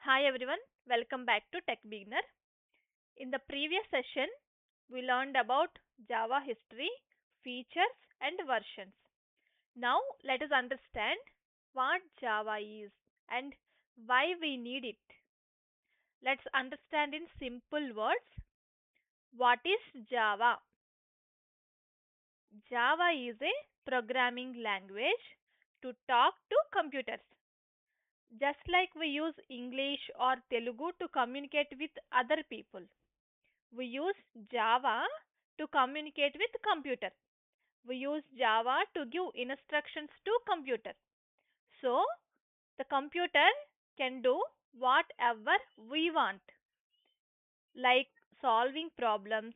Hi everyone, welcome back to Tech Beginner. In the previous session, we learned about Java history, features, and versions. Now, let us understand what Java is and why we need it. Let's understand in simple words what is Java. Java is a programming language to talk to computers. Just like we use English or Telugu to communicate with other people, we use Java to communicate with computer. We use Java to give instructions to computer. So the computer can do whatever we want, like solving problems,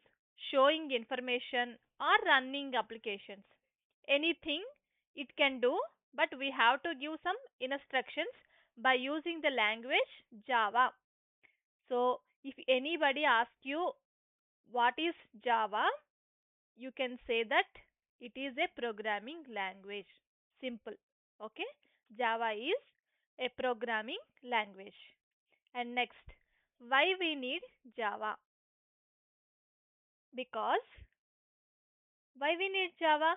showing information, or running applications. Anything it can do, but we have to give some instructions by using the language Java. So if anybody asks you what is Java, you can say that it is a programming language. Simple. Okay? Java is a programming language. And next, why we need Java? Because why we need Java?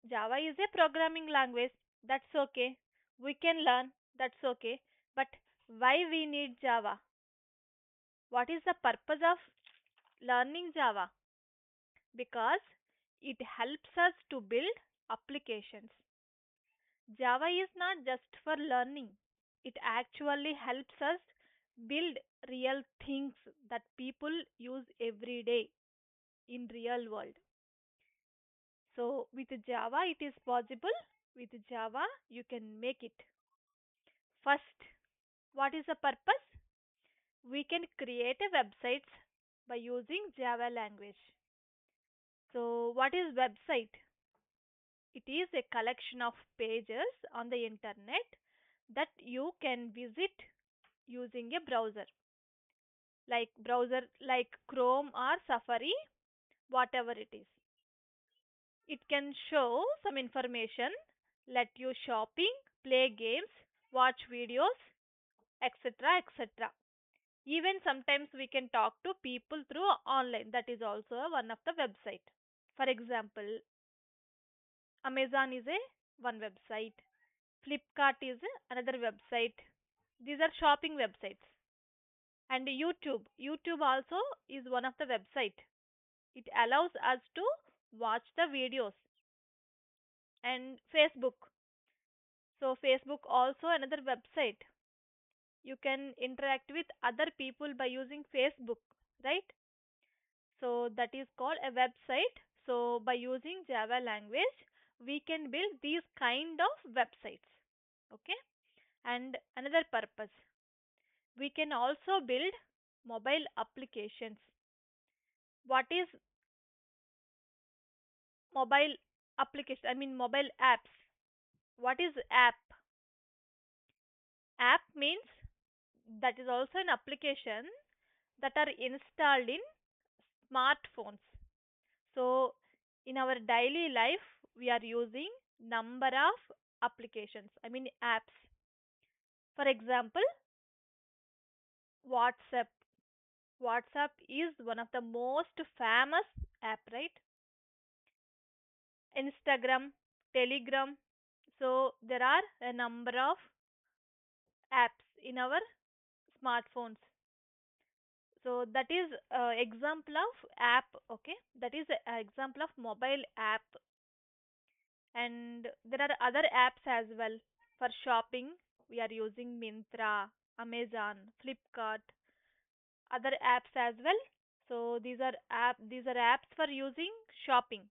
Java is a programming language. That's okay. We can learn. That's okay. But why we need Java? What is the purpose of learning Java? Because it helps us to build applications. Java is not just for learning, it actually helps us build real things that people use every day in real world. So with Java it is possible. With Java you can make it. First, what is the purpose? We can create a websites by using Java language. So what is website? It is a collection of pages on the internet that you can visit using a browser like Chrome or Safari, whatever it is. It can show some information, let you shopping, play games, watch videos, etc. etc. Even sometimes we can talk to people through online. That is also one of the website. For example, Amazon is a one website. Flipkart is another website. These are shopping websites. And YouTube also is one of the website. It allows us to watch the videos. And Facebook also another website. You can interact with other people by using Facebook, right? So that is called a website. So by using Java language we can build these kind of websites. Okay? And another purpose, we can also build mobile applications. What is mobile application? I mean mobile apps. What is app? App means that is also an application that are installed in smartphones. So in our daily life we are using number of applications. I mean apps. For example, WhatsApp. WhatsApp is one of the most famous app, right? Instagram, Telegram. So there are a number of apps in our smartphones. So that is example of app. Okay, that is a example of mobile app. And there are other apps as well. For shopping we are using Mintra, Amazon, Flipkart, other apps as well. So these are apps for using shopping.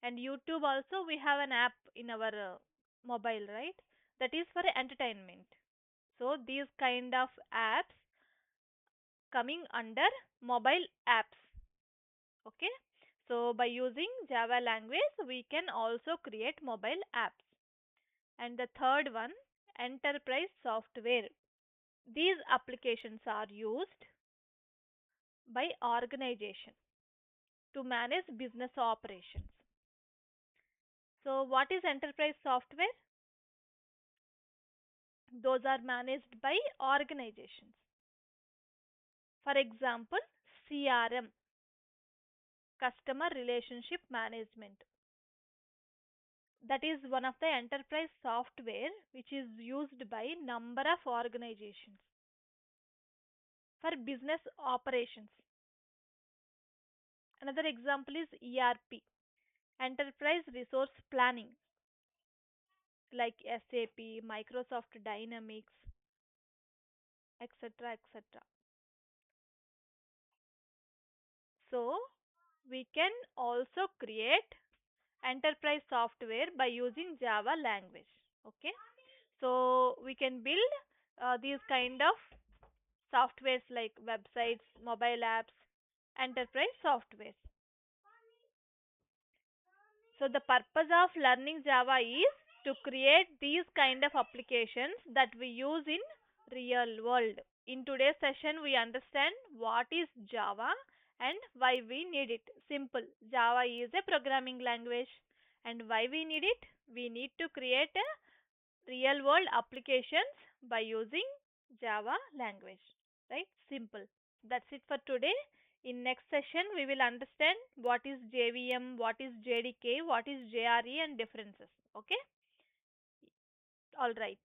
And YouTube also we have an app in our mobile, right? That is for entertainment. So these kind of apps coming under mobile apps. Okay? So by using Java language we can also create mobile apps. And the third one, enterprise software. These applications are used by organization to manage business operations. So what is enterprise software? Those are managed by organizations. For example, CRM, customer relationship management. That is one of the enterprise software which is used by number of organizations for business operations. Another example is ERP, enterprise resource planning, like SAP, Microsoft Dynamics, etc. etc. So, we can also create enterprise software by using Java language. Okay, so we can build these kind of softwares like websites, mobile apps, enterprise softwares. So the purpose of learning Java is to create these kind of applications that we use in real world. In today's session we understand what is Java and why we need it. Simple. Java is a programming language, and why we need it? We need to create a real world applications by using Java language. Right? Simple. That's it for today. In next session we will understand what is JVM, what is JDK, what is JRE and differences. Okay? All right.